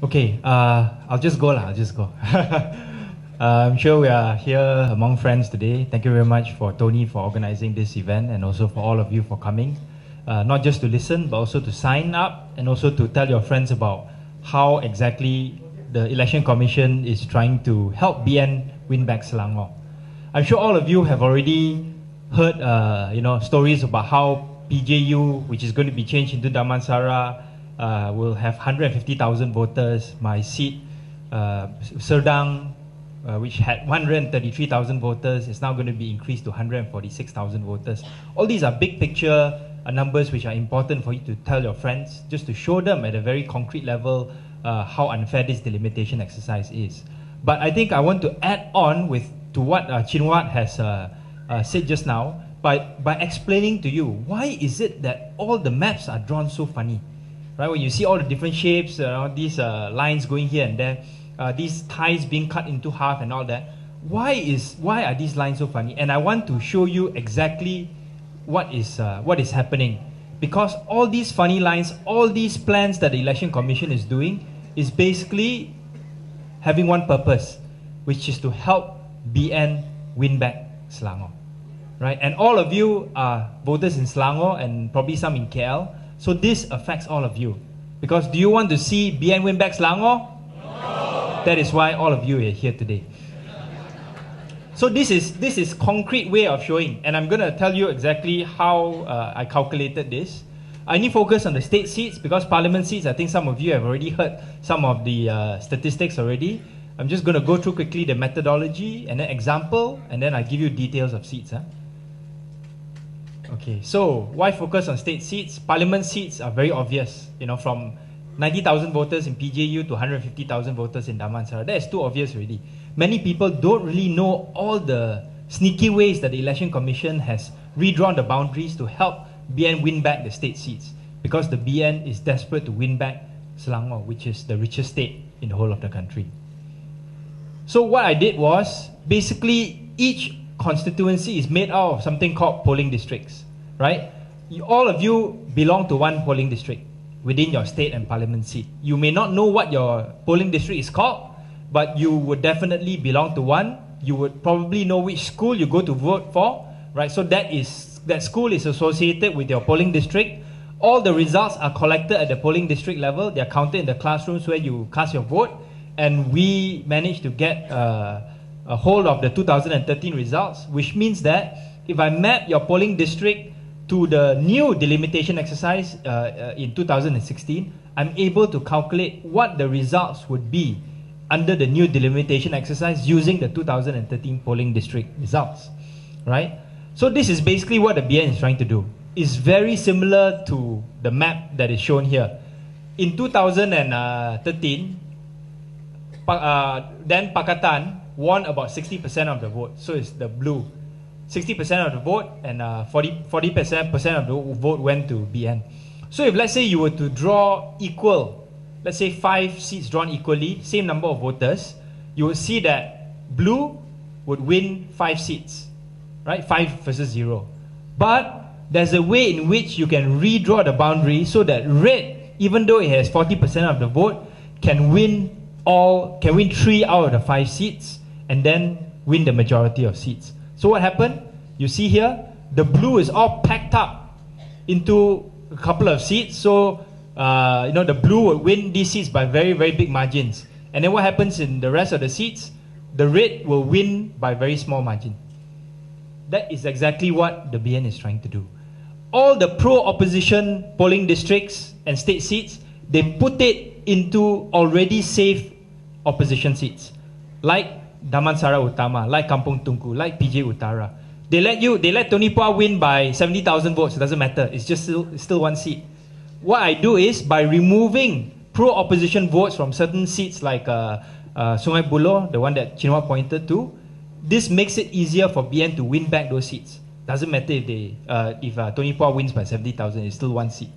Okay, I'll just go lah. I'll just go. I'm sure we are here among friends today. Thank you very much for Tony for organizing this event and also for all of you for coming. Not just to listen, but also to sign up and also to tell your friends about how exactly the Election Commission is trying to help BN win back Selangor. I'm sure all of you have already heard stories about how PJU, which is going to be changed into Damansara, will have 150,000 voters. My seat, Serdang, which had 133,000 voters, is now going to be increased to 146,000 voters. All these are big picture numbers which are important for you to tell your friends, just to show them at a very concrete level how unfair this delimitation exercise is. But I think I want to add on to what Chinwat has said just now by explaining to you why is it that all the maps are drawn so funny. Right, when you see all the different shapes, these lines going here and there, these ties being cut into half and all that, why are these lines so funny? And I want to show you exactly what is happening, because all these funny lines, all these plans that the Election Commission is doing, is basically having one purpose, which is to help BN win back Selangor, right? And all of you are voters in Selangor and probably some in KL. So this affects all of you. Because do you want to see BN win back Selangor? No. That is why all of you are here today. So this is concrete way of showing, and I'm going to tell you exactly how I calculated this. I only focus on the state seats because parliament seats, I think some of you have already heard some of the statistics already. I'm just going to go through quickly the methodology and then example, and then I give you details of seats. Okay, so why focus on state seats? Parliament seats are very obvious, from 90,000 voters in PJU to 150,000 voters in Damansara. That is too obvious already. Many people don't really know all the sneaky ways that the Election Commission has redrawn the boundaries to help BN win back the state seats, because the BN is desperate to win back Selangor, which is the richest state in the whole of the country. So what I did was, basically each constituency is made out of something called polling districts, right? All of you belong to one polling district within your state and parliament seat. You may not know what your polling district is called, but you would definitely belong to one. You would probably know which school you go to vote for, right? So that school is associated with your polling district. All the results are collected at the polling district level. They are counted in the classrooms where you cast your vote, and we managed to get a hold of the 2013 results, which means that if I map your polling district to the new delimitation exercise in 2016, I'm able to calculate what the results would be under the new delimitation exercise using the 2013 polling district results, right? So this is basically what the BN is trying to do. It's very similar to the map that is shown here. In 2013, then Pakatan won about 60% of the vote. So it's the blue. 60% of the vote, and 40% of the vote went to BN. So if let's say you were to draw equal, let's say 5 seats drawn equally, same number of voters, you will see that blue would win 5 seats, right? 5 versus 0. But there's a way in which you can redraw the boundary so that red, even though it has 40% of the vote, can win 3 out of the 5 seats and then win the majority of seats. So what happened? You see here, the blue is all packed up into a couple of seats. So the blue will win these seats by very, very big margins. And then what happens in the rest of the seats? The red will win by very small margin. That is exactly what the BN is trying to do. All the pro-opposition polling districts and state seats, they put it into already safe opposition seats, like Damansara Utama, like Kampung Tungku, like PJ Utara. They let Tony Pua win by 70,000 votes. It doesn't matter. It's just still one seat. What I do is, by removing pro-opposition votes from certain seats like Sungai Buloh, the one that Chinua pointed to, this makes it easier for BN to win back those seats. Doesn't matter if Tony Pua wins by 70,000, it's still one seat.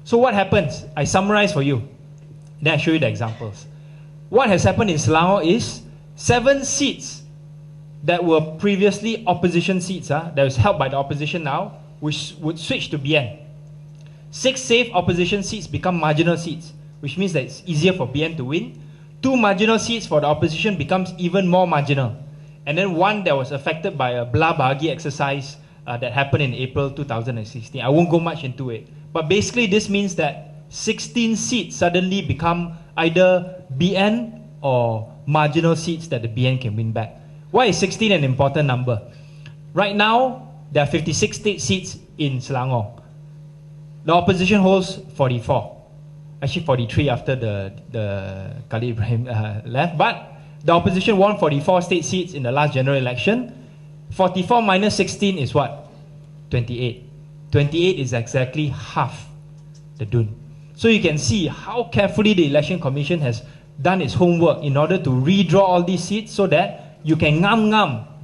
So what happens? I summarize for you. Then I show you the examples. What has happened in Selangor is 7 seats that were previously opposition seats, that was held by the opposition now, which would switch to BN. 6 safe opposition seats become marginal seats, which means that it's easier for BN to win. 2 marginal seats for the opposition becomes even more marginal. And then 1 that was affected by a belah bahagi exercise that happened in April 2016. I won't go much into it. But basically this means that 16 seats suddenly become either BN or marginal seats that the BN can win back. Why is 16 an important number? Right now, there are 56 state seats in Selangor. The opposition holds 44. Actually 43 after the Khalid Ibrahim left. But the opposition won 44 state seats in the last general election. 44 minus 16 is what? 28. 28 is exactly half the dun. So you can see how carefully the Election Commission has done its homework in order to redraw all these seats so that you can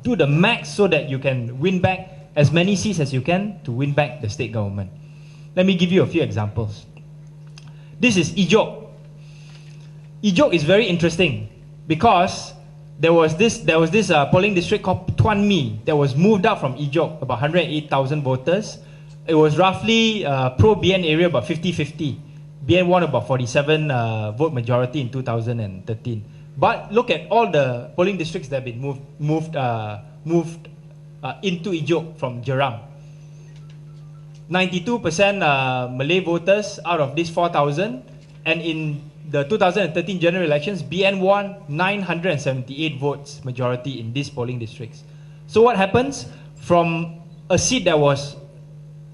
do the max so that you can win back as many seats as you can to win back the state government. Let me give you a few examples. This is Ijok. Ijok is very interesting because there was this polling district called Tuan Mi that was moved out from Ijok, about 108,000 voters. It was roughly pro-BN area, about 50-50. BN won about 47 vote majority in 2013. But look at all the polling districts that have been moved into Ijok from Jeram. 92% Malay voters out of these 4,000, and in the 2013 general elections, BN won 978 votes majority in these polling districts. So what happens? From a seat that was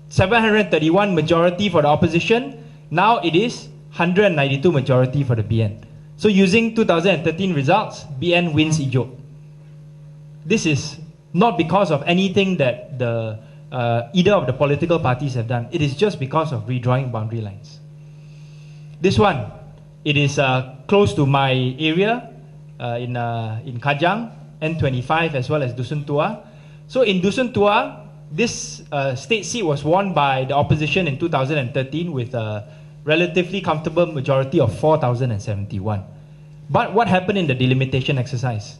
731 majority for the opposition, now it is 192 majority for the BN. So using 2013 results, BN wins Ijok. This is not because of anything that either of the political parties have done. It is just because of redrawing boundary lines. This one, it is close to my area in Kajang, N25 as well as Dusun Tua. So in Dusun Tua, this state seat was won by the opposition in 2013 with a relatively comfortable majority of 4,071. But what happened in the delimitation exercise?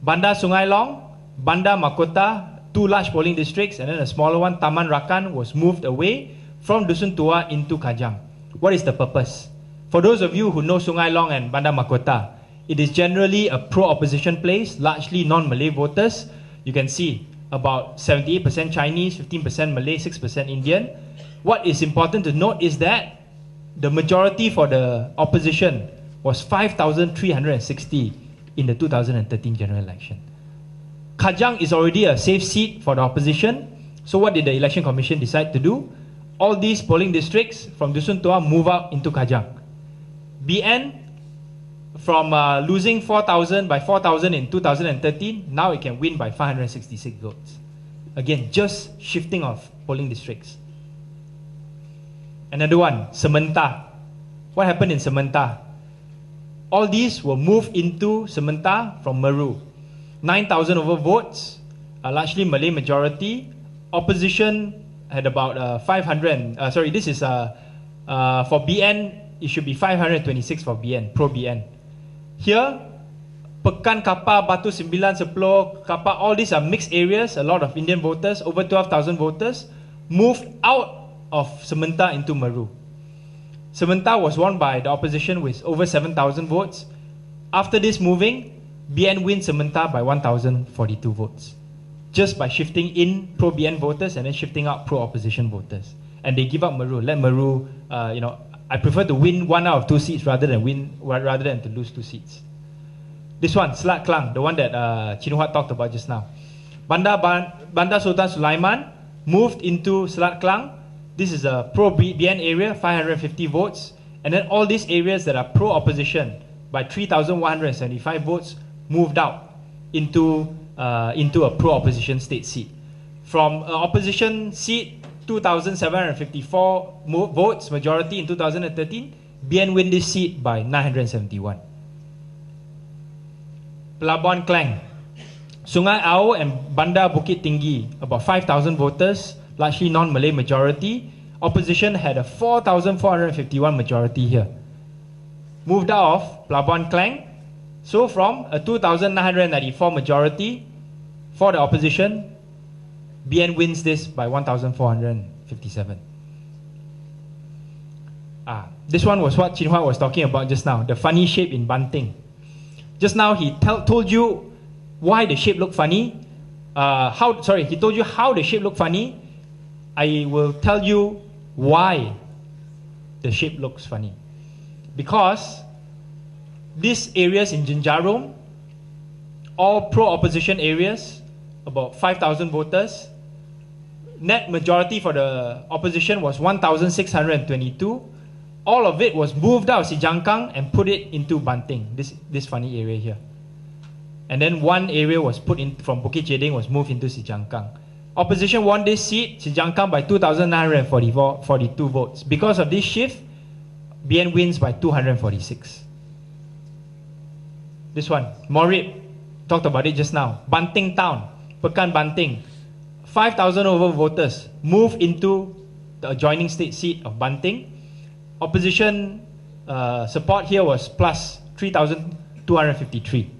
Bandar Sungai Long, Bandar Mahkota, 2 large polling districts, and then a smaller one, Taman Rakan, was moved away from Dusun Tua into Kajang. What is the purpose? For those of you who know Sungai Long and Bandar Mahkota, it is generally a pro-opposition place, largely non-Malay voters. You can see about 78% Chinese, 15% Malay, 6% Indian. What is important to note is that the majority for the opposition was 5,360 in the 2013 general election. Kajang is already a safe seat for the opposition. So what did the Election Commission decide to do? All these polling districts from Dusun Tua move out into Kajang. BN, from losing 4,000 by 4,000 in 2013, now it can win by 566 votes. Again, just shifting of polling districts. Another one, Sementar. What happened in Sementar? All these were moved into Sementar from Meru. 9,000 over votes, largely Malay majority. Opposition had about 500. This is for BN, it should be 526 for BN, pro-BN. Here, Pekan, Kapar, Batu Sembilan, Sepuluh, Kapar, all these are mixed areas, a lot of Indian voters, over 12,000 voters, moved out of Sementar into Meru. Sementar was won by the opposition with over 7,000 votes. After this moving, BN wins Sementar by 1,042 votes, just by shifting in pro-BN voters and then shifting out pro-opposition voters. And they give up Meru. Let Meru, I prefer to win 1 out of 2 seats rather than to lose 2 seats. This one, Selat Klang, the one that Chin Huat talked about just now. Bandar Sultan Sulaiman moved into Selat Klang. This is a pro-BN area, 550 votes. And then all these areas that are pro-opposition by 3,175 votes moved out into a pro-opposition state seat. From an opposition seat, 2,754 votes, majority in 2013, BN win this seat by 971. Pelabuhan Klang, Sungai Au and Bandar Bukit Tinggi, about 5,000 voters, largely non-Malay majority. Opposition had a 4,451 majority here. Moved out of Pelabuhan Klang. So from a 2,994 majority for the opposition, BN wins this by 1,457. This one was what Chin Hua was talking about just now, the funny shape in bunting. Just now he told you why the shape looked funny. He told you how the shape looked funny. I will tell you why the shape looks funny. Because these areas in Jinjarum, all pro-opposition areas, about 5,000 voters. Net majority for the opposition was 1,622. All of it was moved out of Sijangkang and put it into Banting, this funny area here. And then one area was put in from Bukit Jeding, was moved into Sijangkang. Opposition won this seat, Sijangkang, by 2,942 votes. Because of this shift, BN wins by 246. This one, Morib, talked about it just now. Banting Town, Pekan Banting, 5,000 over voters move into the adjoining state seat of Banting. Opposition support here was plus 3,253.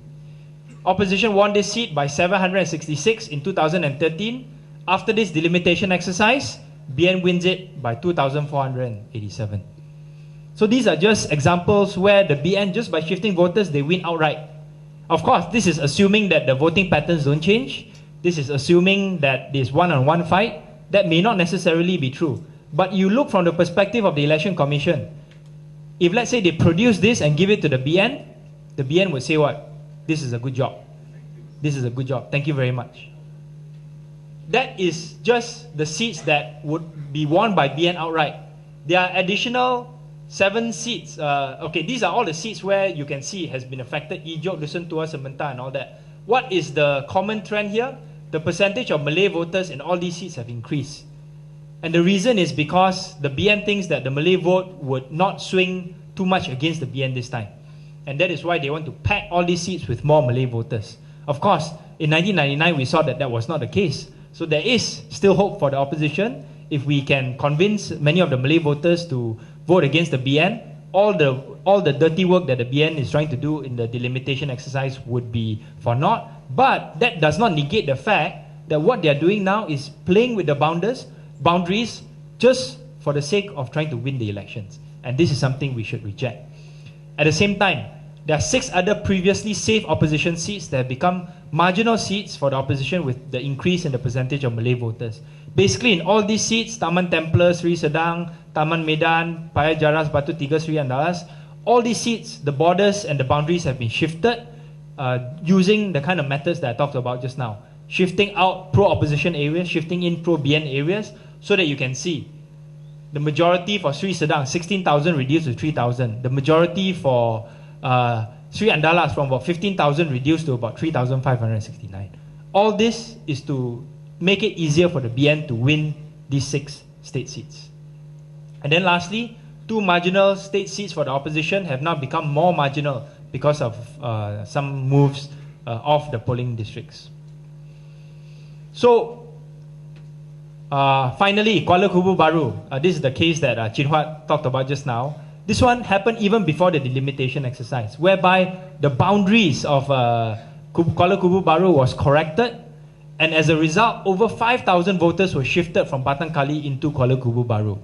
Opposition won this seat by 766 in 2013. After this delimitation exercise, BN wins it by 2,487. So these are just examples where the BN, just by shifting voters, they win outright. Of course, this is assuming that the voting patterns don't change. This is assuming that this one-on-one fight. That may not necessarily be true. But you look from the perspective of the Election Commission. If let's say they produce this and give it to the BN would say what? This is a good job. This is a good job. Thank you very much. That is just the seats that would be won by BN outright. There are additional 7 seats. These are all the seats where you can see has been affected. Ijok, Dusun Tua, Sementar and all that. What is the common trend here? The percentage of Malay voters in all these seats have increased. And the reason is because the BN thinks that the Malay vote would not swing too much against the BN this time. And that is why they want to pack all these seats with more Malay voters. Of course, in 1999 we saw that that was not the case. So there is still hope for the opposition. If we can convince many of the Malay voters to vote against the BN, all the dirty work that the BN is trying to do in the delimitation exercise would be for naught. But that does not negate the fact that what they are doing now is playing with the boundaries just for the sake of trying to win the elections. And this is something we should reject. At the same time, there are 6 other previously safe opposition seats that have become marginal seats for the opposition with the increase in the percentage of Malay voters. Basically, in all these seats, Taman Templer, Sri Sedang, Taman Medan, Paya Jaras, Batu Tiga, Sri Andalas, all these seats, the borders and the boundaries have been shifted using the kind of methods that I talked about just now. Shifting out pro-opposition areas, shifting in pro-BN areas, so that you can see the majority for Sri Sedang, 16,000 reduced to 3,000. The majority for Sri Andalas from about 15,000 reduced to about 3,569. All this is to make it easier for the BN to win these 6 state seats. And then lastly, 2 marginal state seats for the opposition have now become more marginal because of some moves of the polling districts. So, finally, Kuala Kubu Baru. This is the case that Chin Hua talked about just now. This one happened even before the delimitation exercise, whereby the boundaries of Kuala Kubu Baru was corrected, and as a result, over 5,000 voters were shifted from Batang Kali into Kuala Kubu Baru.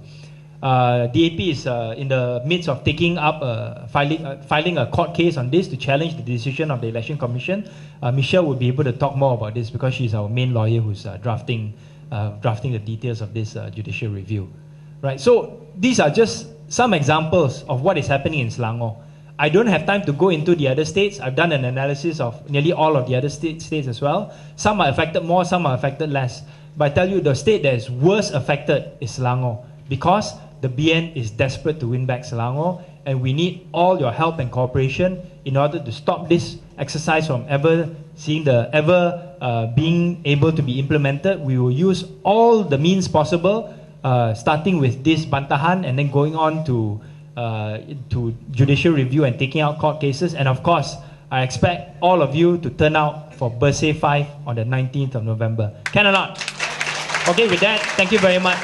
DAP is in the midst of taking up filing a court case on this to challenge the decision of the Election Commission. Michelle would be able to talk more about this because she's our main lawyer who's drafting the details of this judicial review. Right. So these are just some examples of what is happening in Selangor. I don't have time to go into the other states. I've done an analysis of nearly all of the other states as well. Some are affected more, some are affected less. But I tell you, the state that is worst affected is Selangor, because the BN is desperate to win back Selangor, and we need all your help and cooperation in order to stop this exercise from ever being able to be implemented. We will use all the means possible, starting with this bantahan and then going on to judicial review and taking out court cases. And of course, I expect all of you to turn out for Bersih 5 on the 19th of November. Can or not? Okay, with that, thank you very much.